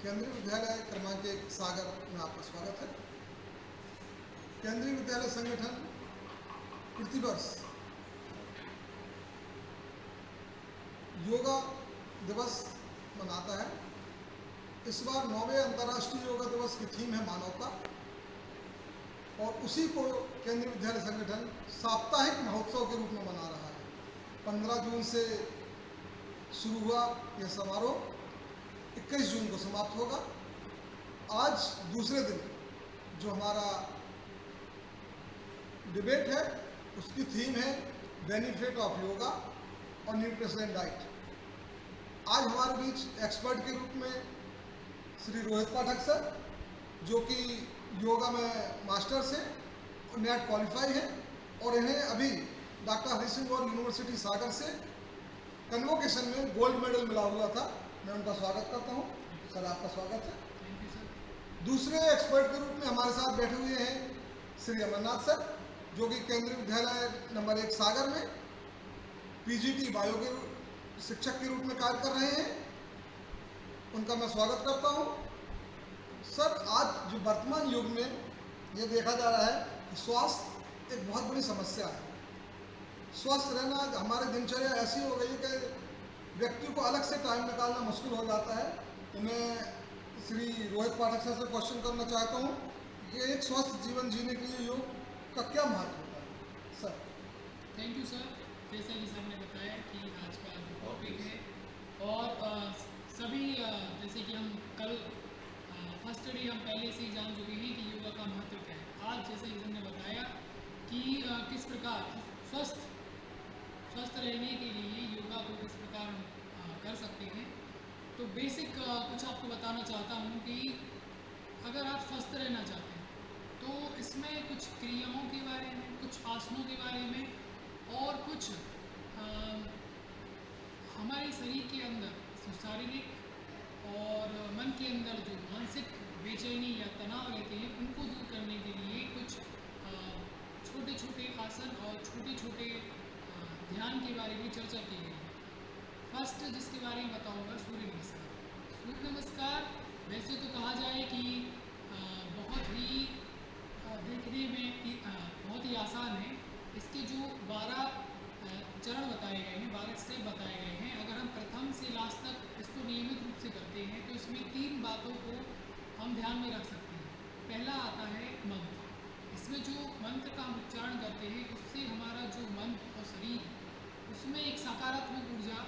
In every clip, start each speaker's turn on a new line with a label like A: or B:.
A: केंद्रीय विद्यालय क्रमांक 1 सागर में आपका स्वागत है। केंद्रीय विद्यालय संगठन प्रतिवर्ष योगा दिवस मनाता है। इस बार 9वें अंतर्राष्ट्रीय योगा दिवस की थीम है मानवता, और उसी को केंद्रीय विद्यालय संगठन साप्ताहिक महोत्सव के रूप में मना रहा है। 15 जून से शुरू हुआ यह समारोह 21 जून को समाप्त होगा। आज दूसरे दिन जो हमारा डिबेट है उसकी थीम है बेनिफिट ऑफ योगा और न्यूट्रिशन डाइट। आज हमारे बीच एक्सपर्ट के रूप में श्री रोहित पाठक सर, जो कि योगा में मास्टर्स हैं और नेट क्वालिफाई है, और इन्हें अभी डॉक्टर हरि सिंह गौर यूनिवर्सिटी सागर से कन्वोकेशन में गोल्ड मेडल मिला हुआ था। मैं उनका स्वागत करता हूं। सर, आपका स्वागत है।
B: Thank you sir.
A: दूसरे एक्सपर्ट के रूप में हमारे साथ बैठे हुए हैं श्री अमरनाथ सर, जो कि केंद्रीय विद्यालय नंबर 1 सागर में पीजीटी बायो के शिक्षक के रूप में कार्य कर रहे हैं। उनका मैं स्वागत करता हूं। सर, आज जो वर्तमान युग में ये देखा जा रहा है कि स्वास्थ्य एक बहुत बड़ी समस्या है। स्वस्थ रहना हमारी दिनचर्या ऐसी हो गई कि व्यक्ति को अलग से टाइम निकालना मुश्किल हो जाता है। तो मैं श्री रोहित पाठक सर से क्वेश्चन करना चाहता हूँ कि एक स्वस्थ जीवन जीने के लिए योग का क्या महत्व होता है। Sir,
B: thank you sir. जैसा कि सर ने बताया कि आज का जो टॉपिक है, और सभी जैसे कि हम कल फर्स्ट डे हम पहले से ही जान चुके हैं कि योगा का महत्व क्या है। आज जैसे कि सर ने बताया कि किस प्रकार स्वस्थ रहने के लिए योगा को किस प्रकार हम कर सकते हैं। तो बेसिक कुछ आपको बताना चाहता हूँ कि अगर आप स्वस्थ रहना चाहते हैं तो इसमें कुछ क्रियाओं के बारे में, कुछ आसनों के बारे में, और कुछ हमारे शरीर के अंदर जो शारीरिक और मन के अंदर जो मानसिक बेचैनी या तनाव रहते हैं उनको दूर करने के लिए कुछ छोटे छोटे आसन और छोटे छोटे ध्यान के बारे में चर्चा की गई है। फर्स्ट जिसके बारे में बताऊंगा, सूर्य नमस्कार। सूर्य नमस्कार वैसे तो कहा जाए कि बहुत ही देखने में बहुत ही आसान है। इसके जो 12 चरण बताए गए हैं, 12 स्टेप बताए गए हैं, अगर हम प्रथम से लास्ट तक इसको नियमित रूप से करते हैं तो इसमें 3 बातों को हम ध्यान में रख सकते हैं। पहला आता है मंत्र। इसमें जो मंत्र का हम उच्चारण करते हैं उससे हमारा जो मन और शरीर उसमें एक सकारात्मक ऊर्जा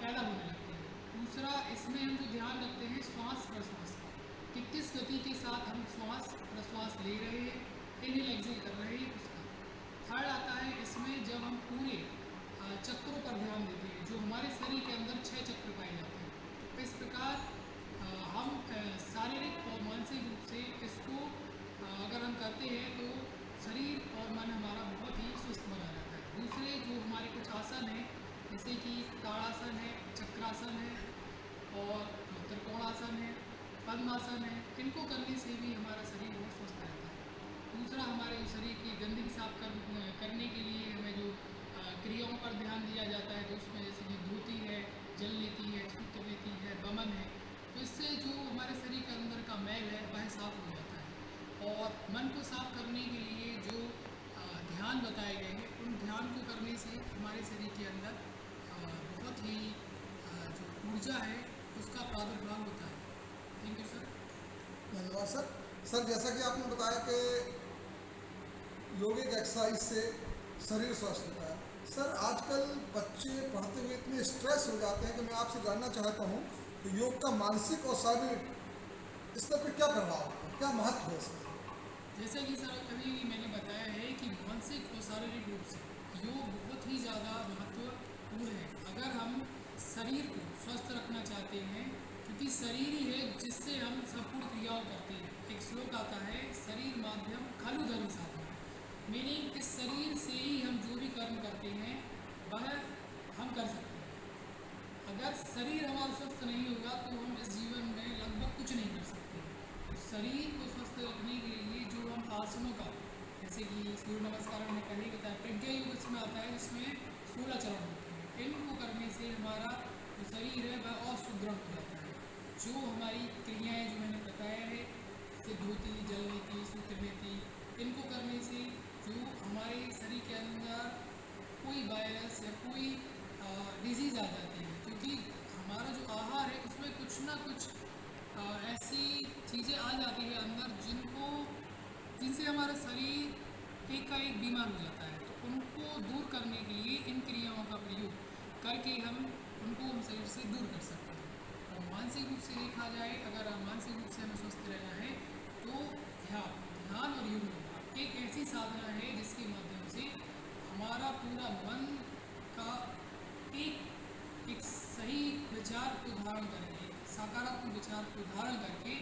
B: पैदा होने लगती है। दूसरा, इसमें हम जो ध्यान रखते हैं श्वास प्रश्वास का, कि किस गति के साथ हम श्वास प्रश्वास ले रहे हैं, इनहेल एक्सहेल कर रहे हैं, उसका। थर्ड आता है इसमें जब हम पूरे चक्रों पर ध्यान देते हैं, जो हमारे शरीर के अंदर 6 चक्र पाए जाते हैं। तो इस प्रकार हम शारीरिक और मानसिक रूप से इसको अगर हम करते हैं तो शरीर और मन हमारा बहुत ही स्वस्थ बना रहता है। दूसरे जो हमारे कुछ आसन हैं, जैसे कि ताड़ासन है, चक्रासन है, और त्रिकोणासन है, पद्मासन है, इनको करने से भी हमारा शरीर बहुत स्वस्थ रहता है। दूसरा, हमारे शरीर की गंदगी साफ करने के लिए हमें जो क्रियाओं पर ध्यान दिया जाता है, जो उसमें जैसे कि धोती है, जल लेती है, सूत्र लेती है, बमन है, तो इससे जो हमारे शरीर के अंदर का मैल है वह साफ हो जाता है। और मन को साफ करने के लिए जो ध्यान बताए गए हैं, उन ध्यान को करने से हमारे शरीर के अंदर बहुत ही जो ऊर्जा है उसका प्रादुर्भाव होता है। Thank you sir.
A: धन्यवाद सर। सर, जैसा कि आपने बताया कि योग एक एक्सरसाइज से शरीर स्वस्थ होता है। सर, आजकल बच्चे पढ़ते हुए इतने स्ट्रेस हो जाते हैं कि मैं आपसे जानना चाहता हूँ कि योग का मानसिक और शारीरिक स्तर पर क्या प्रभाव है, क्या महत्व है इसका।
B: जैसे कि सर अभी मैंने बताया है कि मानसिक और शारीरिक रूप से योग बहुत ही ज़्यादा महत्वपूर्ण है। अगर हम शरीर को स्वस्थ रखना चाहते हैं, क्योंकि शरीर ही है जिससे हम संपूर्ण क्रियाओं करते हैं। एक श्लोक आता है, शरीर माध्यम खलु धर्म साधन, मीनिंग इस शरीर से ही हम जो भी कर्म करते हैं वह हम कर सकते हैं। अगर शरीर हमारा स्वस्थ नहीं होगा तो हम इस जीवन में लगभग कुछ नहीं कर सकते। तो शरीर को स्वस्थ रखने के लिए जो हम आसनों का, जैसे कि सूर्य नमस्कार में पहले बताया, प्रज्ञा योग इसमें आता है, जिसमें 16 चरण होते हैं। इनको करने से हमारा जो शरीर है वह और सुदृढ़ हो जाता है। जो हमारी क्रियाएं जो मैंने बताया है, सिद्ध होती, जल नीति, सूत्र नीति, इनको करने से जो हमारे शरीर के अंदर कोई वायरस या कोई डिजीज़ आ जाती है, क्योंकि हमारा जो आहार है उसमें कुछ ना कुछ ऐसी चीज़ें आ जाती है अंदर जिनसे हमारा शरीर एक का एक बीमार हो जाता है। तो उनको दूर करने के लिए इन क्रियाओं का प्रयोग करके उनको हम शरीर से दूर कर सकते हैं। और मानसिक रूप से देखा जाए, अगर मानसिक रूप से हमें स्वस्थ रहना है तो ध्यान और योग मुद्रा एक ऐसी साधना है जिसके माध्यम से हमारा पूरा मन का एक सही विचार को धारण करके, सकारात्मक विचार को धारण करके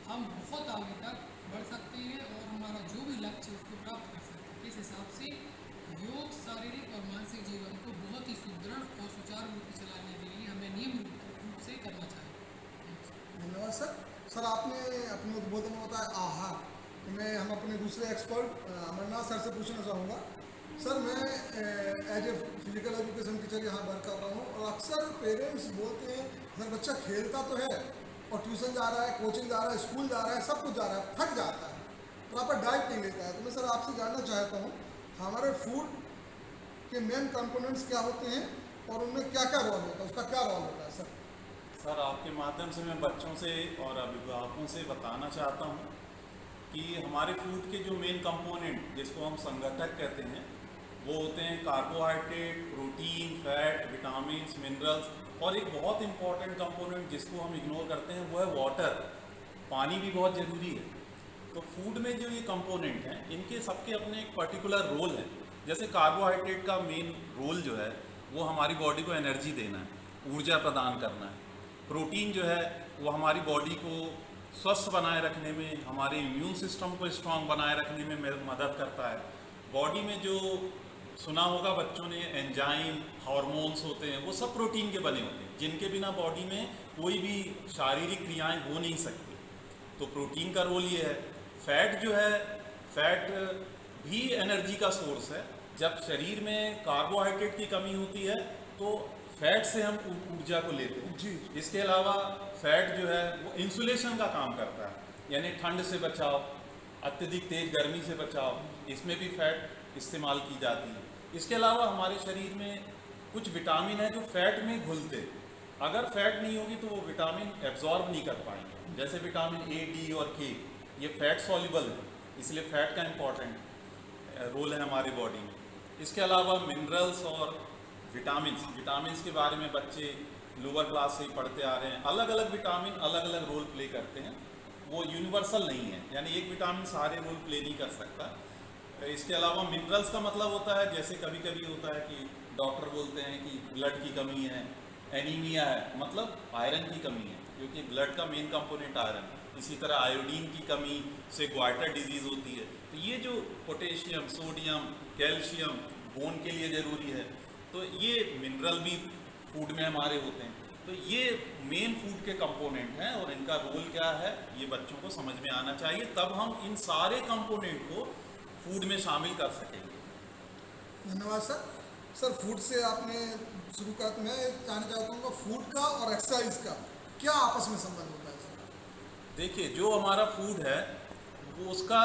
B: हम बहुत आगे तक बढ़ सकते हैं और हमारा जो भी लक्ष्य है उसको प्राप्त कर सकते हैं। इस हिसाब से योग शारीरिक और मानसिक जीवन को बहुत ही सुदृढ़ और सुचारू रूप से चलाने के लिए हमें नियम रूप से करना चाहिए।
A: धन्यवाद सर। सर आपने अपने उद्बोधन में बताया आहार, तो मैं हम अपने दूसरे एक्सपर्ट अमरनाथ सर से पूछना चाहूँगा। सर मैं as a physical education teacher यहाँ वर्क कर रहा हूँ और अक्सर पेरेंट्स बोलते हैं सर बच्चा खेलता तो है और ट्यूशन जा रहा है, कोचिंग जा रहा है, स्कूल जा रहा है, सब कुछ जा रहा है, थक जाता है, प्रॉपर डाइट नहीं लेता है। तो मैं सर आपसे जानना चाहता हूँ हमारे फूड के मेन कंपोनेंट्स क्या होते हैं और उनमें क्या क्या रोल होता है, उसका क्या रोल होता है सर?
C: सर आपके माध्यम से मैं बच्चों से और अभिभावकों से बताना चाहता हूँ कि हमारे फूड के जो मेन कंपोनेंट जिसको हम संगठक कहते हैं वो होते हैं carbohydrate, protein, fat, vitamins, minerals और एक बहुत इंपॉर्टेंट कंपोनेंट जिसको हम इग्नोर करते हैं वो है वाटर। पानी भी बहुत ज़रूरी है। तो फूड में जो ये कंपोनेंट हैं इनके सबके अपने एक पर्टिकुलर रोल है। जैसे कार्बोहाइड्रेट का मेन रोल जो है वो हमारी बॉडी को एनर्जी देना है, ऊर्जा प्रदान करना है। प्रोटीन जो है वो हमारी बॉडी को स्वस्थ बनाए रखने में, हमारे इम्यून सिस्टम को स्ट्रांग बनाए रखने में मदद करता है। बॉडी में जो सुना होगा बच्चों ने एंजाइम, हार्मोन्स होते हैं, वो सब प्रोटीन के बने होते हैं जिनके बिना बॉडी में कोई भी शारीरिक क्रियाएं हो नहीं सकती। तो प्रोटीन का रोल ये है। फैट जो है, फैट भी एनर्जी का सोर्स है। जब शरीर में कार्बोहाइड्रेट की कमी होती है तो फैट से हम ऊर्जा को लेते हैं
A: जी।
C: इसके अलावा फैट जो है वो इंसुलेशन का काम करता है, यानी ठंड से बचाव, अत्यधिक तेज गर्मी से बचाव, इसमें भी फैट इस्तेमाल की जाती है। इसके अलावा हमारे शरीर में कुछ विटामिन है जो फैट में घुलते, अगर फैट नहीं होगी तो वो विटामिन एब्जॉर्ब नहीं कर पाएंगे। जैसे विटामिन ए, डी और के, ये फैट सॉल्युबल है, इसलिए फैट का इम्पॉर्टेंट रोल है हमारी बॉडी में। इसके अलावा मिनरल्स और विटामिन्स के बारे में बच्चे लोअर क्लास से ही पढ़ते आ रहे हैं। अलग अलग विटामिन अलग अलग रोल प्ले करते हैं, वो यूनिवर्सल नहीं है, यानी एक विटामिन सारे रोल प्ले नहीं कर सकता। इसके अलावा मिनरल्स का मतलब होता है, जैसे कभी कभी होता है कि डॉक्टर बोलते हैं कि ब्लड की कमी है, एनीमिया है, मतलब आयरन की कमी है, क्योंकि ब्लड का मेन कंपोनेंट आयरन। इसी तरह आयोडीन की कमी से ग्वाइटर डिजीज़ होती है। तो ये जो पोटेशियम, सोडियम, कैल्शियम बोन के लिए ज़रूरी है, तो ये मिनरल भी फूड में हमारे होते हैं। तो ये मेन फूड के कंपोनेंट हैं और इनका रोल क्या है ये बच्चों को समझ में आना चाहिए, तब हम इन सारे कंपोनेंट को फूड में शामिल कर सकेंगे।
A: धन्यवाद सर। सर फूड से आपने शुरू करा, तो मैं जानना चाहता हूँ फूड का और एक्सरसाइज का क्या आपस में संबंध होता है सर?
C: देखिए, जो हमारा फूड है वो उसका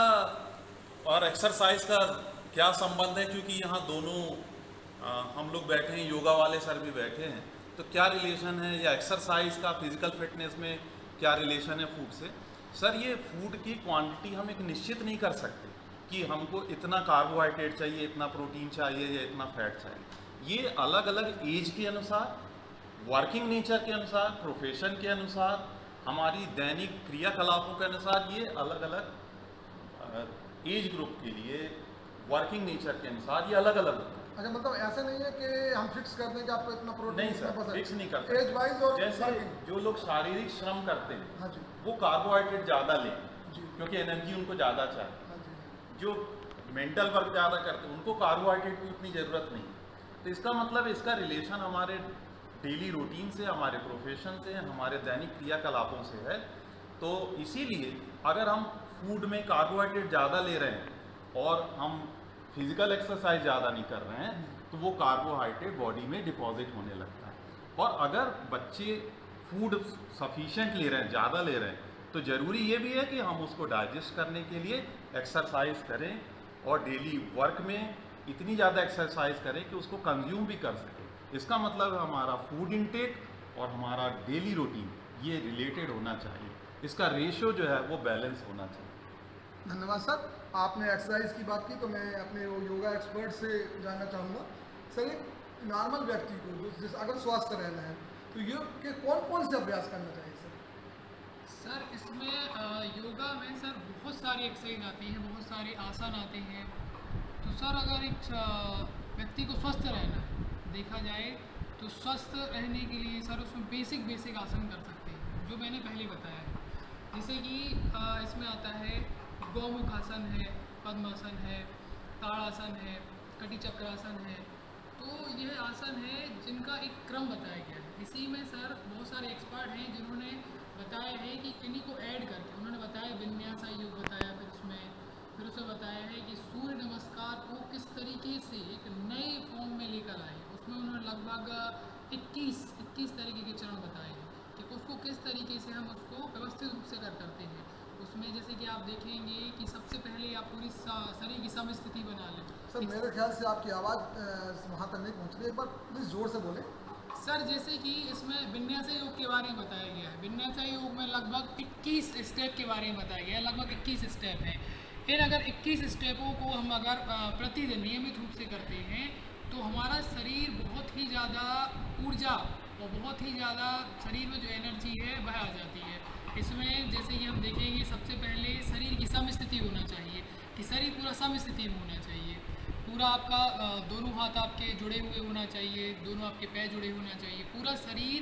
C: और एक्सरसाइज का क्या संबंध है, क्योंकि यहाँ दोनों हम लोग बैठे हैं, योगा वाले सर भी बैठे हैं, तो क्या रिलेशन है, या एक्सरसाइज का फिजिकल फिटनेस में क्या रिलेशन है फूड से? सर ये फूड की क्वांटिटी हम एक निश्चित नहीं कर सकते कि हमको इतना कार्बोहाइड्रेट चाहिए, इतना प्रोटीन चाहिए या इतना फैट चाहिए। ये अलग अलग एज के अनुसार, वर्किंग नेचर के अनुसार, प्रोफेशन के अनुसार, हमारी दैनिक क्रियाकलापों के अनुसार ये अलग अलग एज ग्रुप के लिए, वर्किंग नेचर के अनुसार ये अलग अलग होता है।
A: अच्छा, मतलब ऐसा नहीं है कि हम फिक्स कर दें कि आपको इतना प्रोटीन,
C: नहीं सर, फिक्स नहीं करते।
A: एज वाइज और
C: जैसे जो लोग शारीरिक श्रम करते हैं,
A: हाँ जी,
C: वो कार्बोहाइड्रेट ज़्यादा लें
A: जी,
C: क्योंकि एनर्जी उनको ज़्यादा चाहिए।
A: हाँ जी,
C: जो मेंटल वर्क ज़्यादा करते हैं उनको कार्बोहाइड्रेट की उतनी ज़रूरत नहीं। तो इसका मतलब इसका रिलेशन हमारे डेली रूटीन से, हमारे प्रोफेशन से, हमारे दैनिक क्रियाकलापों से है। तो इसीलिए अगर हम फूड में कार्बोहाइड्रेट ज़्यादा ले रहे हैं और हम फिजिकल एक्सरसाइज ज़्यादा नहीं कर रहे हैं तो वो कार्बोहाइड्रेट बॉडी में डिपॉजिट होने लगता है। और अगर बच्चे फूड सफिशिएंट ले रहे हैं, ज़्यादा ले रहे हैं, तो ज़रूरी ये भी है कि हम उसको डाइजेस्ट करने के लिए एक्सरसाइज करें और डेली वर्क में इतनी ज़्यादा एक्सरसाइज करें कि उसको कंज्यूम भी कर सकें। इसका मतलब है हमारा फूड इनटेक और हमारा डेली रूटीन ये रिलेटेड होना चाहिए, इसका रेशियो जो है वो बैलेंस होना चाहिए।
A: धन्यवाद सर। आपने एक्सरसाइज की बात की तो मैं अपने वो योगा एक्सपर्ट से जानना चाहूँगा सर, एक नॉर्मल व्यक्ति को जिस अगर स्वस्थ रहना है तो योग के कौन कौन से अभ्यास करना चाहिए सर?
B: सर इसमें योगा में सर बहुत सारी एक्सरसाइज आती हैं, बहुत सारे आसन आते हैं। तो सर अगर एक व्यक्ति को स्वस्थ रहना है देखा जाए तो स्वस्थ रहने के लिए सर उसमें बेसिक आसन कर सकते हैं जो मैंने पहले बताया है। जैसे कि इसमें आता है गौमुख आसन है, पद्मासन है, ताड़ासन है, कटी चक्रासन है। तो यह आसन है जिनका एक क्रम बताया गया है। इसी में सर बहुत सारे एक्सपर्ट हैं जिन्होंने बताया है कि इन्हीं को ऐड करके उन्होंने बताया विन्यास योग बताया, फिर उसे बताया है कि सूर्य नमस्कार को किस तरीके से एक नए फॉर्म में लेकर आए। उसमें उन्होंने लगभग 21 तरीके के चरण बताए हैं कि उसको किस तरीके से हम उसको व्यवस्थित रूप से करते हैं। उसमें जैसे कि आप देखेंगे कि सबसे पहले आप पूरी शरीर की समस्थिति बना लें।
A: सर मेरे ख्याल से आपकी आवाज़ वहाँ तक नहीं पहुँच रही, एक बार प्लीज़ ज़ोर से बोलें।
B: सर जैसे कि इसमें विन्यास योग के बारे में बताया गया है। विन्यास योग में लगभग 21 स्टेप के बारे में बताया गया है, लगभग 21 स्टेप हैं। इन अगर 21 स्टेपों को हम अगर प्रतिदिन नियमित रूप से करते हैं तो हमारा शरीर बहुत ही ज़्यादा ऊर्जा और बहुत ही ज़्यादा शरीर में जो एनर्जी है वह आ जाती है। इसमें जैसे कि हम देखेंगे सबसे पहले शरीर की समस्थिति होना चाहिए कि शरीर पूरा समस्थिति में होना चाहिए। पूरा आपका दोनों हाथ आपके जुड़े हुए होना चाहिए, दोनों आपके पैर जुड़े होना चाहिए, पूरा शरीर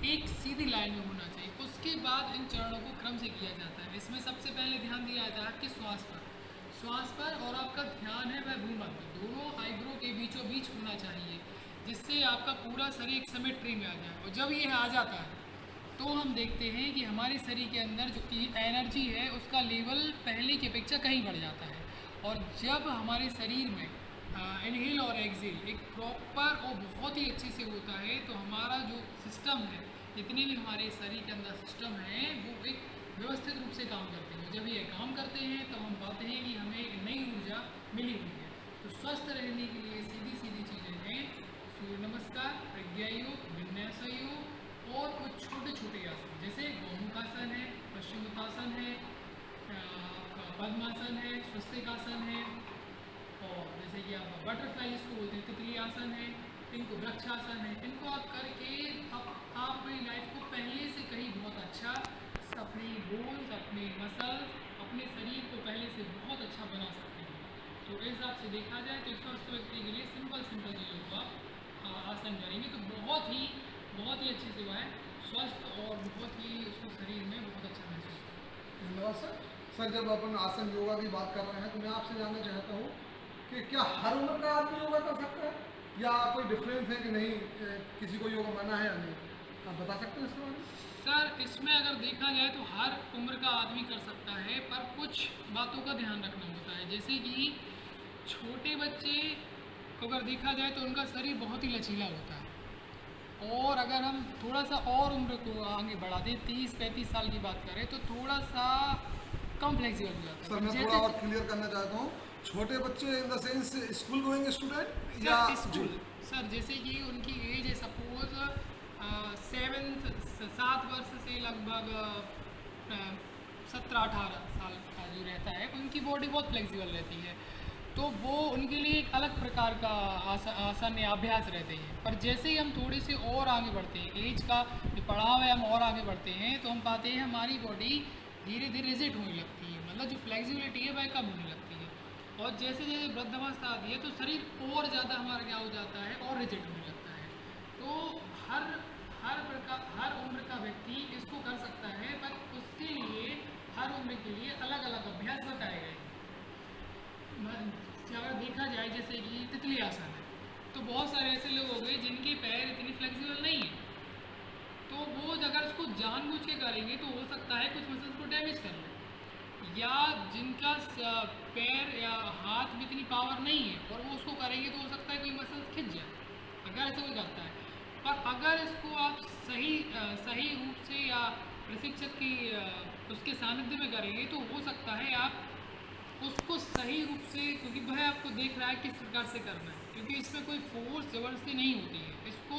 B: एक सीधी लाइन में होना चाहिए। उसके बाद इन चरणों को क्रम से किया जाता है। इसमें सबसे पहले ध्यान दिया जाता है आपके श्वास पर और आपका ध्यान है वह भूमध्य दोनों आईब्रो के बीचों बीच होना चाहिए, जिससे आपका पूरा शरीर एक सिमेट्री में आ जाए। और जब ये आ जाता है तो हम देखते हैं कि हमारे शरीर के अंदर जो एनर्जी है उसका लेवल पहले की अपेक्षा कहीं बढ़ जाता है। और जब हमारे शरीर में इनहेल और एक्सहेल एक प्रॉपर और बहुत ही अच्छे से होता है तो हमारा जो सिस्टम है, जितने भी हमारे शरीर के अंदर सिस्टम है वो एक व्यवस्थित रूप से काम करते हैं। जब ये काम करते हैं तब हम पाते हैं कि हमें एक नई ऊर्जा मिली हुई है। तो स्वस्थ रहने के लिए सीधी चीज़ें हैं सूर्य नमस्कार, प्रज्ञा योग, विन्यास योग और कुछ छोटे आसन जैसे गौमुखासन है, पश्चिमोत्तासन है, पद्मासन है, स्वस्तिकासन है और जैसे कि आप बटरफ्लाई इसको बोलते हैं तितली आसन है, इनको वृक्षासन है। इनको आप करके आप अपनी लाइफ को पहले से कहीं बहुत अच्छा अपनी बोन्स, अपने मसल, अपने शरीर को पहले से बहुत अच्छा बना सकते हैं। तो इस हिसाब से देखा जाए तो स्वस्थ व्यक्ति के लिए सिंपल चीज़ों को आप आसन करेंगे तो बहुत ही अच्छी सेवा है, स्वस्थ और बहुत ही उसको शरीर में बहुत अच्छा महसूस होगा।
A: धन्यवाद सर। सर जब अपन आसन योगा की बात कर रहे हैं तो मैं आपसे जानना चाहता हूँ कि क्या हर उम्र का आदमी योगा कर सकता है या कोई डिफरेंस है कि नहीं, किसी को योगा मना है या नहीं, आप बता सकते हैं इसके बारे में?
B: सर इसमें अगर देखा जाए तो हर उम्र का आदमी कर सकता है, पर कुछ बातों का ध्यान रखना होता है। जैसे कि छोटे बच्चे को अगर देखा जाए तो उनका शरीर बहुत ही लचीला होता है और अगर हम थोड़ा सा और उम्र को आगे बढ़ा दें 30-35 साल की बात करें तो थोड़ा सा कम फ्लेक्सिबल हो जाता है।
A: सर मैं थोड़ा और क्लियर करना चाहता हूँ, छोटे बच्चे in the sense school going student या
B: स्कूल सर जैसे कि उनकी एज है सपोज 7 वर्ष से लगभग 17-18 साल का जो रहता है उनकी बॉडी बहुत फ्लेक्सिबल रहती है तो वो उनके लिए एक अलग प्रकार का आसन या अभ्यास रहते हैं। पर जैसे ही हम थोड़े से और आगे बढ़ते हैं, एज का जो पड़ाव है हम और आगे बढ़ते हैं तो हम पाते हैं हमारी बॉडी धीरे धीरे रिजिड होने लगती है, मतलब जो फ्लेक्सिबिलिटी है वह कम होने लगती है। और जैसे जैसे वृद्धावस्था आती है तो शरीर और ज़्यादा हमारा क्या हो जाता है और रिजिड होने लगता है। तो हर उम्र का व्यक्ति इसको कर सकता है, पर उसके लिए हर उम्र के लिए अलग अलग अभ्यास बताए गए हैं। अगर देखा जाए जैसे कि तितली आसन है तो बहुत सारे ऐसे लोग हो गए जिनके पैर इतनी फ्लेक्सिबल नहीं है, तो वो अगर उसको जानबूझ के करेंगे तो हो सकता है कुछ मसल्स को डैमेज कर ले, या जिनका पैर या हाथ में इतनी पावर नहीं है और वो उसको करेंगे तो हो सकता है कोई मसल्स खिंच जाए अगर ऐसा कोई करता है। पर अगर इसको आप सही रूप से या प्रशिक्षक की उसके सानिध्य में करेंगे तो हो सकता है आप उसको सही रूप से, क्योंकि वह आपको देख रहा है किस प्रकार से करना है, क्योंकि इसमें कोई फोर्स ज़बरदस्ती नहीं होती है। इसको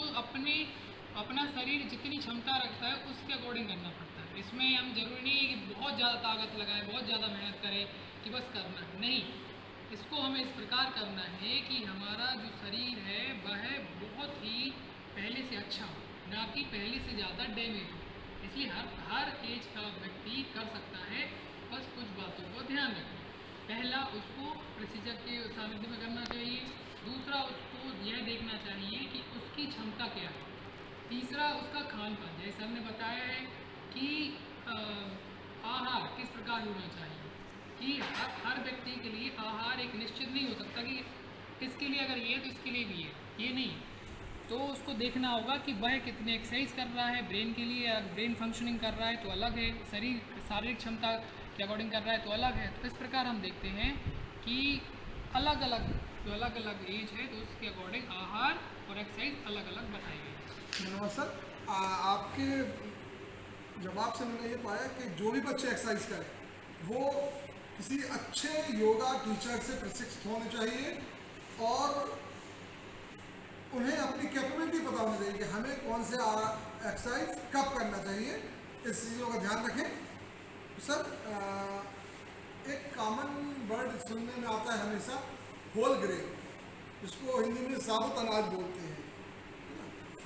B: अपना शरीर जितनी क्षमता रखता है उसके अकॉर्डिंग करना पड़ता है। इसमें हम जरूरी नहीं है कि बहुत ज़्यादा ताकत लगाएं, बहुत ज़्यादा मेहनत करें कि बस करना है, नहीं। इसको हमें इस प्रकार करना है कि हमारा जो शरीर है वह बहुत ही पहले से अच्छा हो, ना कि पहले से ज़्यादा डैमेज हो। इसलिए हर एज का व्यक्ति कर सकता है, बस कुछ बातों को ध्यान रखें। पहला, उसको प्रशिक्षक के सानिध्य में करना चाहिए। दूसरा, उसको यह देखना चाहिए कि उसकी क्षमता क्या है। तीसरा, उसका खान पान, जैसे सर ने बताया है कि आहार किस प्रकार होना चाहिए, कि हर व्यक्ति के लिए आहार एक निश्चित नहीं हो सकता कि इसके लिए अगर ये है तो इसके लिए भी है, ये नहीं। तो उसको देखना होगा कि वह कितने एक्सरसाइज कर रहा है ब्रेन के लिए, ब्रेन फंक्शनिंग कर रहा है तो अलग है, शारीरिक क्षमता के अकॉर्डिंग कर रहा है तो अलग है। तो इस प्रकार हम देखते हैं कि अलग अलग एज है तो उसके अकॉर्डिंग आहार और एक्सरसाइज अलग अलग बताई गई है।
A: धन्यवाद सर। आपके जवाब से मैंने ये पाया कि जो भी बच्चे एक्सरसाइज करें वो किसी अच्छे योगा टीचर से प्रशिक्षित होने चाहिए और उन्हें अपनी कैपेबिलिटी पता होनी चाहिए कि हमें कौन से एक्सरसाइज कब करना चाहिए, इस चीज़ों का ध्यान रखें। सर, एक कॉमन वर्ड सुनने में आता है हमेशा, होल ग्रेन, इसको हिंदी में साबुत अनाज बोलते हैं,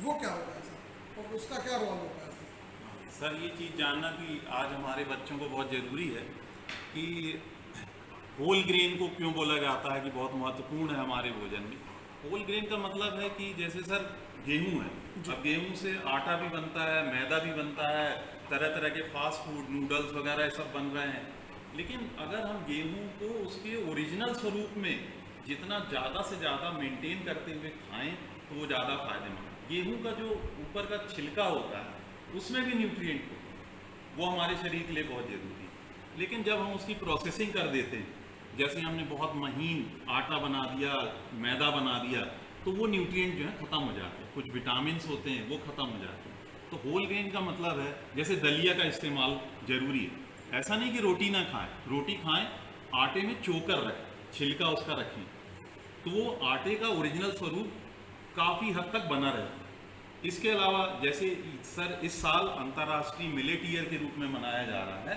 A: वो क्या होता है सर और उसका क्या रोल होता है
C: सर? ये चीज़ जानना भी आज हमारे बच्चों को बहुत ज़रूरी है कि होल ग्रेन को क्यों बोला जाता है कि बहुत महत्वपूर्ण है हमारे भोजन में। होल ग्रेन का मतलब है कि जैसे सर गेहूं है, अब गेहूं से आटा भी बनता है, मैदा भी बनता है, तरह तरह के फास्ट फूड, नूडल्स वगैरह सब बन रहे हैं। लेकिन अगर हम गेहूं को उसके ओरिजिनल स्वरूप में जितना ज़्यादा से ज़्यादा मेंटेन करते हुए खाएं तो वो ज़्यादा फायदेमंद। गेहूं का जो ऊपर का छिलका होता है उसमें भी न्यूट्रिएंट होता है, वो हमारे शरीर के लिए बहुत ज़रूरी है। लेकिन जब हम उसकी प्रोसेसिंग कर देते हैं, जैसे हमने बहुत महीन आटा बना दिया, मैदा बना दिया, तो वो न्यूट्रिएंट जो है ख़त्म हो जाते हैं, कुछ विटामिन्स होते हैं वो ख़त्म हो जाते हैं। तो होल ग्रेन का मतलब है जैसे दलिया का इस्तेमाल ज़रूरी है, ऐसा नहीं कि रोटी ना खाएं, रोटी खाएं, आटे में चोकर रखें, छिलका उसका रखें, तो वो आटे का ओरिजिनल स्वरूप काफ़ी हद तक बना रहे। इसके अलावा जैसे सर इस साल अंतर्राष्ट्रीय मिलेट ईयर के रूप में मनाया जा रहा है,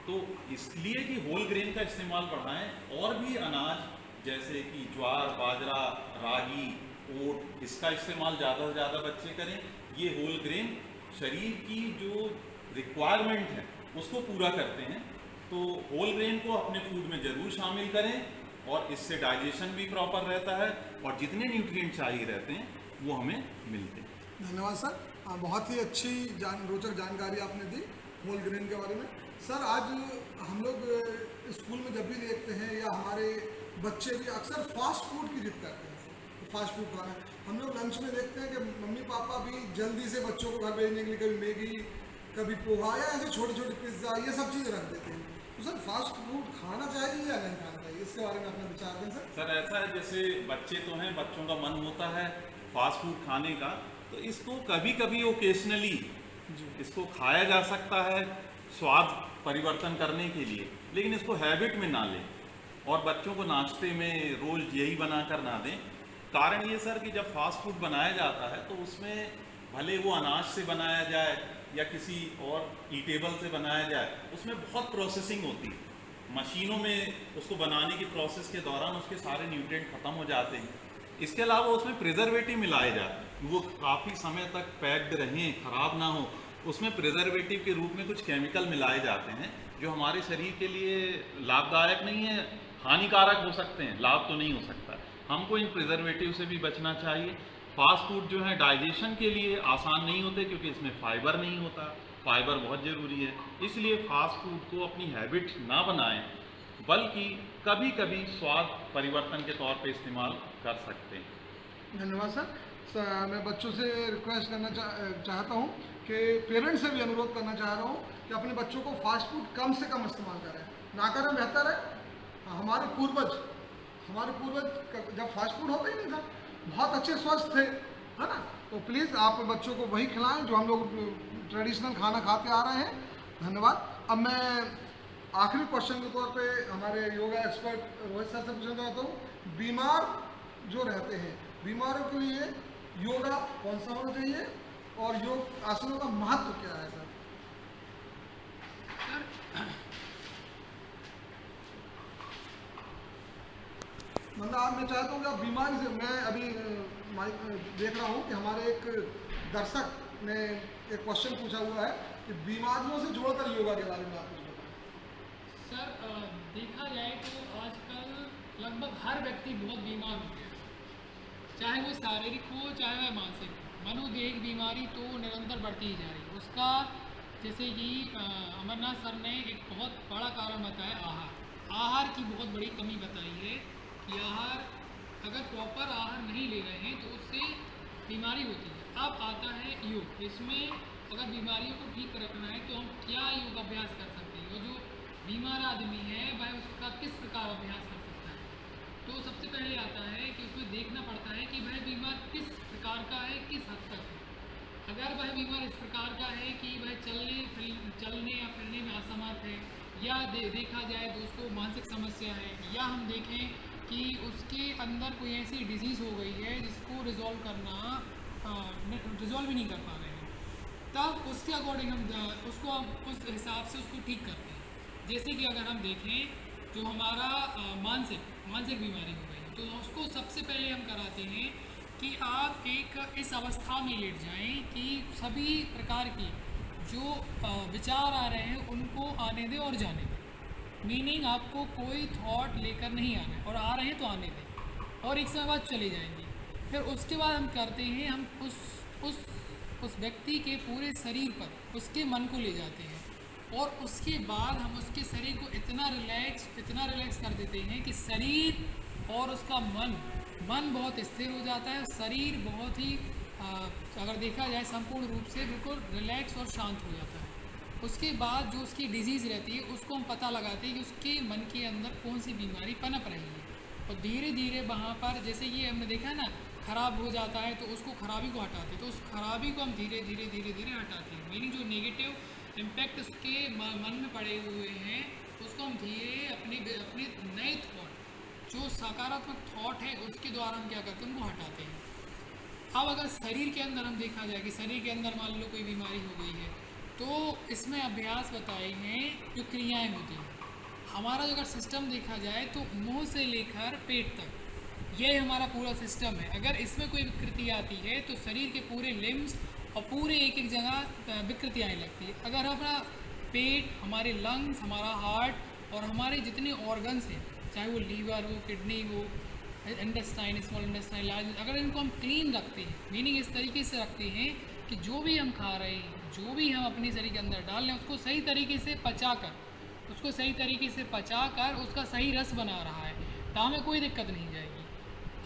C: तो इसलिए कि होल ग्रेन का इस्तेमाल बढ़ाएं और भी अनाज जैसे कि ज्वार, बाजरा, रागी, ओट, इसका इस्तेमाल ज़्यादा से ज़्यादा बच्चे करें। ये होल ग्रेन शरीर की जो रिक्वायरमेंट है उसको पूरा करते हैं, तो होल ग्रेन को अपने फूड में ज़रूर शामिल करें और इससे डाइजेशन भी प्रॉपर रहता है और जितने न्यूट्रिएंट चाहिए रहते हैं वो हमें मिलते हैं।
A: धन्यवाद सर, बहुत ही अच्छी रोचक जानकारी आपने दी होल ग्रेन के बारे में। सर, आज हम लोग स्कूल में जब भी देखते हैं या हमारे बच्चे भी अक्सर फास्ट फूड की जिद करते हैं, फास्ट फूड खाना। हम लोग लंच में देखते हैं कि मम्मी पापा भी जल्दी से बच्चों को घर भेजने के लिए कभी मैगी, कभी पोहा या ऐसे छोटे छोटे पिज्ज़ा, ये सब चीज़ें रख देते हैं। तो सर, फास्ट फूड खाना चाहिए या नहीं खाना चाहिए, इसके बारे में अपना विचार दें सर।
C: सर, ऐसा है जैसे बच्चे तो हैं, बच्चों का मन होता है फास्ट फूड खाने का, तो इसको कभी कभी ओकेजनली इसको खाया जा सकता है स्वाद परिवर्तन करने के लिए, लेकिन इसको हैबिट में ना लें और बच्चों को नाश्ते में रोज़ यही बनाकर ना दें। कारण ये सर कि जब फास्ट फूड बनाया जाता है तो उसमें भले वो अनाज से बनाया जाए या किसी और ईटेबल से बनाया जाए, उसमें बहुत प्रोसेसिंग होती है। मशीनों में उसको बनाने की प्रोसेस के दौरान उसके सारे न्यूट्रिएंट ख़त्म हो जाते हैं। इसके अलावा उसमें प्रिजर्वेटिव मिलाए जाते हैं, वो काफ़ी समय तक पैक्ड रहें, ख़राब ना हो। उसमें प्रिजर्वेटिव के रूप में कुछ केमिकल मिलाए जाते हैं जो हमारे शरीर के लिए लाभदायक नहीं है, हानिकारक हो सकते हैं, लाभ तो नहीं हो सकता। हमको इन प्रिजर्वेटिव से भी बचना चाहिए। फास्ट फूड जो है डाइजेशन के लिए आसान नहीं होते क्योंकि इसमें फाइबर नहीं होता, फाइबर बहुत ज़रूरी है। इसलिए फास्ट फूड को अपनी हैबिट ना बनाएं, बल्कि कभी कभी स्वाद परिवर्तन के तौर पे इस्तेमाल कर सकते हैं।
A: धन्यवाद सर। मैं बच्चों से रिक्वेस्ट करना चाहता हूँ कि पेरेंट्स से भी अनुरोध करना चाह रहा हूँ कि अपने बच्चों को फास्ट फूड कम से कम इस्तेमाल करें, ना करें बेहतर है। हमारे पूर्वज जब फास्ट फूड होता ही नहीं था, बहुत अच्छे स्वस्थ थे, है ना। तो प्लीज़ आप बच्चों को वही खिलाएं जो हम लोग ट्रेडिशनल खाना खाते आ रहे हैं। धन्यवाद। अब मैं आखिरी क्वेश्चन के तौर पे हमारे योगा एक्सपर्ट रोहित सर से पूछना चाहता हूँ, बीमार जो रहते हैं, बीमारों के लिए योगा कौन सा होना चाहिए और योग आसनों का महत्व क्या है सर?
B: सर
A: मतलब आप, मैं चाहता हूँ कि आप बीमारी से, मैं अभी देख रहा हूँ कि हमारे एक दर्शक ने एक क्वेश्चन पूछा हुआ है कि बीमारियों से जोड़कर योगा के बारे में आप कुछ बताएं।
B: सर देखा जाए तो आजकल लगभग हर व्यक्ति बहुत बीमार हो गया है, चाहे वो शारीरिक हो चाहे वह मानसिक हो। मनोदेह बीमारी तो निरंतर बढ़ती ही जा रही है। उसका जैसे कि अमरनाथ सर ने एक बहुत बड़ा कारण बताया, आहार की बहुत बड़ी कमी बताई है कि आहार अगर प्रॉपर आहार नहीं ले रहे हैं तो उससे बीमारी होती है। अब आता है योग। इसमें अगर बीमारियों को ठीक रखना है तो हम क्या योग अभ्यास कर सकते हैं, और जो बीमार आदमी है वह उसका किस प्रकार अभ्यास कर सकता है। तो सबसे पहले आता है कि उसमें देखना पड़ता है कि वह बीमार किस प्रकार का है, किस हद तक है। अगर वह बीमार इस प्रकार का है कि वह चलने या फिरने में असमर्थ है, या देखा जाए तो उसको मानसिक समस्या है, या हम देखें कि उसके अंदर कोई ऐसी डिजीज़ हो गई है जिसको रिजॉल्व ही नहीं कर पा रहे हैं, तब उसके अकॉर्डिंग हम उसको उस हिसाब से उसको ठीक करते हैं। जैसे कि अगर हम देखें जो हमारा मानसिक बीमारी हो गई है, तो उसको सबसे पहले हम कराते हैं कि आप एक इस अवस्था में लेट जाएं कि सभी प्रकार की जो विचार आ रहे हैं उनको आने दें और जाने दें। मीनिंग आपको कोई थॉट लेकर नहीं आना है, और आ रहे हैं तो आने दें, और एक समय बाद चले जाएंगे। फिर उसके बाद हम करते हैं, हम उस व्यक्ति के पूरे शरीर पर उसके मन को ले जाते हैं, और उसके बाद हम उसके शरीर को इतना रिलैक्स कर देते हैं कि शरीर और उसका मन बहुत स्थिर हो जाता है। शरीर बहुत ही अगर देखा जाए संपूर्ण रूप से बिल्कुल रिलैक्स और शांत हो जाता है। उसके बाद जो उसकी डिजीज़ रहती है उसको हम पता लगाते हैं कि उसके मन के अंदर कौन सी बीमारी पनप रही है, और धीरे धीरे वहाँ पर, जैसे ये हमने देखा ना, ख़राब हो जाता है तो उसको खराबी को हटाते हैं, तो उस खराबी को हम धीरे धीरे हटाते हैं। मीनिंग जो नेगेटिव इम्पैक्ट उसके मन में पड़े हुए हैं उसको हम धीरे अपने नए थॉट, जो सकारात्मक थॉट है उसके द्वारा हम क्या करते हैं, उनको हटाते हैं। अब अगर शरीर के अंदर हम देखा जाए कि शरीर के अंदर मान लो कोई बीमारी हो गई है, तो इसमें अभ्यास बताए हैं जो क्रियाएं होती हैं। हमारा अगर सिस्टम देखा जाए तो मुंह से लेकर पेट तक ये हमारा पूरा सिस्टम है। अगर इसमें कोई विकृति आती है तो शरीर के पूरे लिम्स और पूरे एक जगह विकृति आने लगती है। अगर हमारा पेट, हमारे लंग्स, हमारा हार्ट और हमारे जितने ऑर्गन्स हैं, चाहे वो लीवर हो, किडनी हो, इंटेस्टाइन, स्मॉल इंटेस्टाइन, लार्ज, अगर इनको हम क्लीन रखते हैं, मीनिंग इस तरीके से रखते हैं कि जो भी हम खा रहे हैं, जो भी हम अपने शरीर के अंदर डाल रहे हैं, उसको सही तरीके से पचा कर उसका सही रस बना रहा है, तो हमें कोई दिक्कत नहीं जाएगी।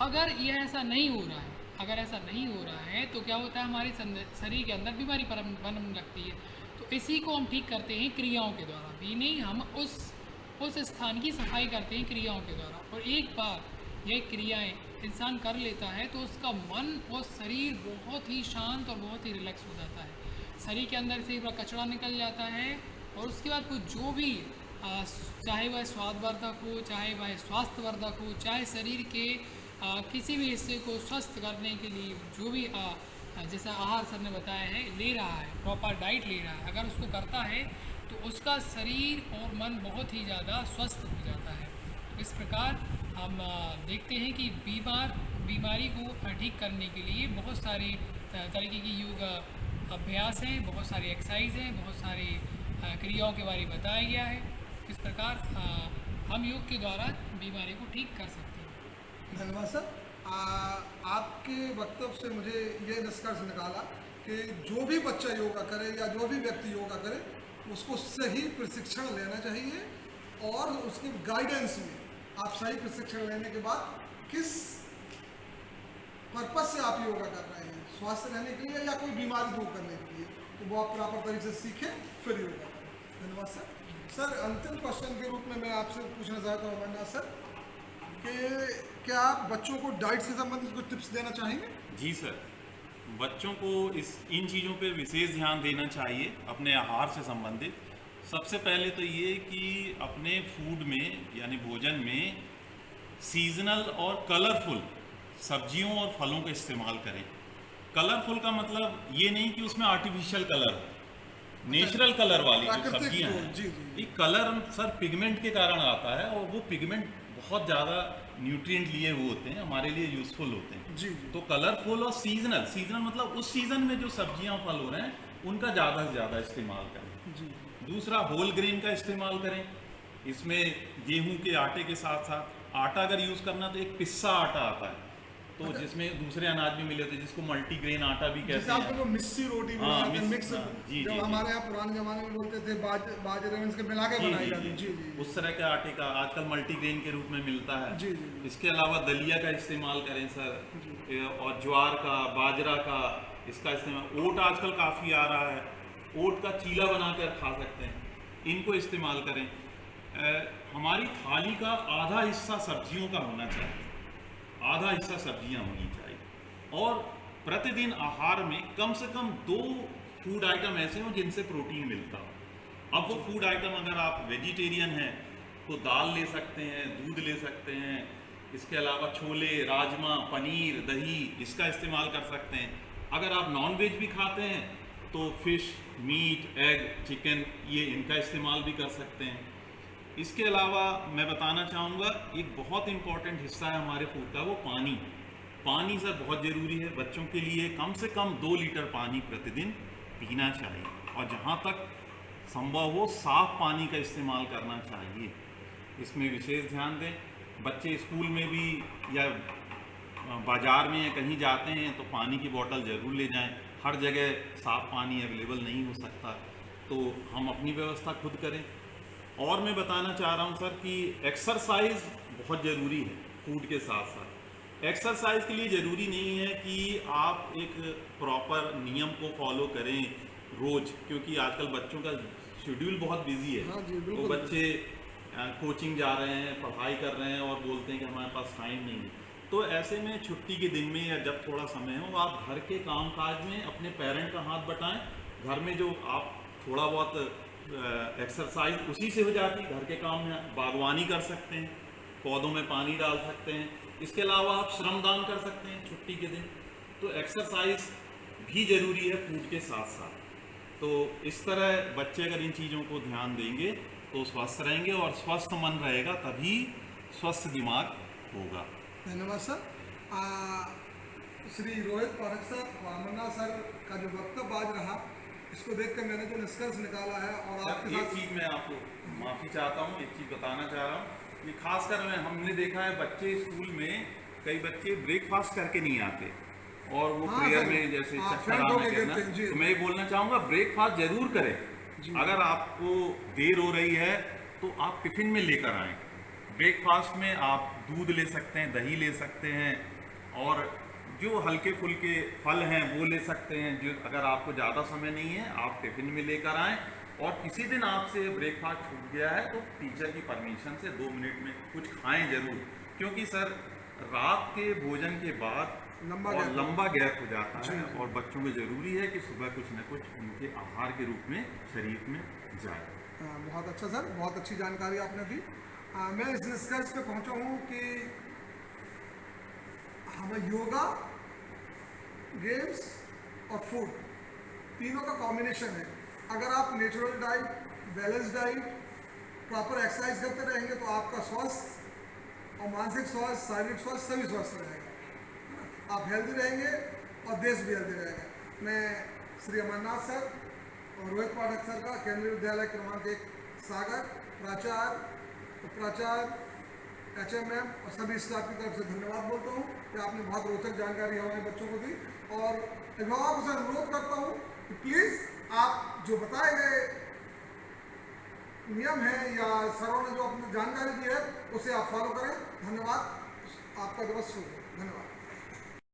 B: अगर ये ऐसा नहीं हो रहा है, तो क्या होता है, हमारे शरीर के अंदर बीमारी पनपने लगती है। तो इसी को हम ठीक करते हैं क्रियाओं के द्वारा, मीनिंग हम उस स्थान की सफाई करते हैं क्रियाओं के द्वारा। और एक बार ये क्रियाएं इंसान कर लेता है तो उसका मन और शरीर बहुत ही शांत और बहुत ही रिलैक्स हो जाता है। शरीर के अंदर से पूरा कचरा निकल जाता है, और उसके बाद कुछ जो भी चाहे वह स्वादवर्धक हो, चाहे वह स्वास्थ्यवर्धक हो, चाहे शरीर के किसी भी हिस्से को स्वस्थ करने के लिए जो भी जैसा आहार सर ने बताया है ले रहा है, प्रॉपर डाइट ले रहा है, अगर उसको करता है तो उसका शरीर और मन बहुत ही ज़्यादा स्वस्थ हो जाता है। इस प्रकार हम देखते हैं कि बीमारी को ठीक करने के लिए बहुत सारे तरीके की योग अभ्यास हैं, बहुत सारी एक्सरसाइज हैं, बहुत सारी क्रियाओं के बारे में बताया गया है। इस प्रकार हम योग के द्वारा बीमारी को ठीक कर सकते हैं।
A: धन्यवाद सर। आपके वक्तव्य से मुझे ये निष्कर्ष निकाला कि जो भी बच्चा योगा करे या जो भी व्यक्ति योगा करे उसको सही प्रशिक्षण लेना चाहिए, और उसके गाइडेंस में आप सही प्रशिक्षण लेने के बाद किस पर्पज से आप योगा कर रहे हैं, स्वास्थ्य रहने के लिए या कोई बीमारी दूर करने के लिए, तो वो आप प्रॉपर तरीके से सीखें फिर योगा करें। धन्यवाद सर। सर, अंतिम क्वेश्चन के रूप में मैं आपसे पूछना चाहता हूँ अमरनाथ सर कि क्या आप बच्चों को डाइट से संबंधित कुछ टिप्स देना चाहेंगे?
C: जी सर, बच्चों को इन चीज़ों पे विशेष ध्यान देना चाहिए अपने आहार से संबंधित। सबसे पहले तो ये कि अपने फूड में यानी भोजन में सीजनल और कलरफुल सब्जियों और फलों का इस्तेमाल करें। कलरफुल का मतलब ये नहीं कि उसमें आर्टिफिशियल कलर हो, नेचुरल कलर वाली जो
A: प्राकृतिक
C: सब्जियां
A: जो,
C: हैं।
A: जी, जी।
C: ये कलर सर पिगमेंट के कारण आता है, और वो पिगमेंट बहुत ज़्यादा न्यूट्रिएंट लिए हुए होते हैं, हमारे लिए यूज़फुल होते हैं।
A: जी, जी।
C: तो कलरफुल और सीजनल मतलब उस सीज़न में जो सब्जियां फल हो रहे हैं उनका ज़्यादा से ज़्यादा इस्तेमाल करें।
A: जी।
C: दूसरा, होल ग्रेन का इस्तेमाल करें। इसमें गेहूं के आटे के साथ साथ आटा अगर यूज़ करना तो एक पिस्सा आटा आता है, तो जिसमें दूसरे अनाज भी मिले होते हैं, जिसको मल्टीग्रेन आटा भी
A: जैसे
C: कहते
A: आपको
C: हैं।
A: जो मिस्सी रोटी
C: हाँ,
A: बनाते हैं,
C: मिक्स,
A: मिक्स,
C: हाँ, जी,
A: जो
C: जी,
A: हमारे यहाँ पुराने जमाने में बोलते थे बाजरे में इसके मिला के बनाई जाती है। जी, जी।
C: उस तरह के आटे का आजकल मल्टीग्रेन के रूप में मिलता है।
A: जी, जी, जी।
C: इसके अलावा दलिया का इस्तेमाल करें सर, और ज्वार का, बाजरा का, इसका इस्तेमाल। ओट आजकल काफ़ी आ रहा है, ओट का चीला बनाकर खा सकते हैं, इनको इस्तेमाल करें। हमारी थाली का आधा हिस्सा सब्जियों का होना चाहिए, आधा हिस्सा सब्जियां होनी चाहिए, और प्रतिदिन आहार में कम से कम 2 फूड आइटम ऐसे हों जिनसे प्रोटीन मिलता हो। अब वो फूड आइटम, अगर आप वेजिटेरियन हैं तो दाल ले सकते हैं, दूध ले सकते हैं, इसके अलावा छोले, राजमा, पनीर, दही, इसका इस्तेमाल कर सकते हैं। अगर आप नॉन वेज भी खाते हैं तो फिश, मीट, एग, चिकन, ये इनका इस्तेमाल भी कर सकते हैं। इसके अलावा मैं बताना चाहूँगा, एक बहुत इम्पॉर्टेंट हिस्सा है हमारे फूड का, वो पानी। पानी सर बहुत ज़रूरी है। बच्चों के लिए कम से कम 2 लीटर पानी प्रतिदिन पीना चाहिए, और जहाँ तक संभव हो साफ़ पानी का इस्तेमाल करना चाहिए, इसमें विशेष ध्यान दें। बच्चे स्कूल में भी या बाज़ार में या कहीं जाते हैं तो पानी की बोतल ज़रूर ले जाएं। हर जगह साफ़ पानी अवेलेबल नहीं हो सकता, तो हम अपनी व्यवस्था खुद करें। और मैं बताना चाह रहा हूँ सर कि एक्सरसाइज बहुत ज़रूरी है फूड के साथ साथ। एक्सरसाइज के लिए ज़रूरी नहीं है कि आप एक प्रॉपर नियम को फॉलो करें रोज़, क्योंकि आजकल बच्चों का शेड्यूल बहुत बिजी है।
A: हाँ जी,
C: तो
A: बिल्कुल।
C: बच्चे कोचिंग जा रहे हैं, पढ़ाई कर रहे हैं, और बोलते हैं कि हमारे पास टाइम नहीं है। तो ऐसे में छुट्टी के दिन में या जब थोड़ा समय हो, आप घर के काम काज में अपने पेरेंट का हाथ बटाएं। घर में जो आप थोड़ा बहुत एक्सरसाइज उसी से हो जाती है, घर के काम में बागवानी कर सकते हैं, पौधों में पानी डाल सकते हैं। इसके अलावा आप श्रमदान कर सकते हैं छुट्टी के दिन। तो एक्सरसाइज भी ज़रूरी है फूड के साथ साथ। तो इस तरह बच्चे अगर इन चीज़ों को ध्यान देंगे तो स्वस्थ रहेंगे, और स्वस्थ मन रहेगा तभी स्वस्थ दिमाग होगा।
A: धन्यवाद सर। श्री रोहित पाठक सर और अमरनाथ सर का जो वक्तव्य आज रहा, इसको देखकर मैंने जो निष्कर्ष निकाला है, और
C: सर,
A: आपके
C: एक
A: साथ
C: चीज़ मैं आपको माफ़ी चाहता हूँ, एक चीज़ बताना चाह रहा हूँ कि खासकर हमने देखा है बच्चे स्कूल में कई बच्चे ब्रेकफास्ट करके नहीं आते, और वो
A: हाँ,
C: प्रेयर
A: सर।
C: में जैसे
A: हाँ,
C: चक्कर
A: फेंट
C: आना
A: होके
C: कहना,
A: गिरते हैं, जी।
C: तो मैं ये बोलना चाहूँगा ब्रेकफास्ट जरूर करें। अगर आपको देर हो रही है तो आप टिफिन में लेकर आएँ। ब्रेकफास्ट में आप दूध ले सकते हैं, दही ले सकते हैं, और जो हल्के फुल्के फल हैं वो ले सकते हैं। जो अगर आपको ज़्यादा समय नहीं है आप टिफिन में लेकर आएँ, और किसी दिन आपसे ब्रेकफास्ट छूट गया है तो टीचर की परमिशन से 2 मिनट में कुछ खाएं जरूर, क्योंकि सर रात के भोजन के बाद लंबा गैप हो जाता है, और बच्चों को ज़रूरी है कि सुबह कुछ न कुछ उनके आहार के रूप में शरीर में जाए।
A: बहुत अच्छा सर, बहुत अच्छी जानकारी आपने दी। मैं इस निष्कर्ष पे पहुंचा हूँ कि हमें योगा, गेम्स और फूड तीनों का कॉम्बिनेशन है। अगर आप natural diet, balance diet, proper exercise करते रहेंगे तो आपका स्वास्थ्य और मानसिक स्वास्थ्य, शारीरिक स्वास्थ्य सभी स्वस्थ रहेगा। आप हेल्दी रहेंगे और देश भी हेल्दी रहेगा। मैं श्री अमरनाथ सर और रोहित पाठक सर का केंद्रीय विद्यालय क्रमांक 1 सागर, प्राचार्य, उपप्राचार्य, HMM और सभी स्टाफ की तरफ से धन्यवाद बोलता हूँ कि आपने बहुत रोचक जानकारी हमारे बच्चों को दी। और अभिभावकों से अनुरोध करता हूँ कि प्लीज़ आप जो बताए गए नियम है या सरों ने जो अपनी जानकारी दी है उसे आप फॉलो करें। धन्यवाद। आपका दिवस शुभ हो।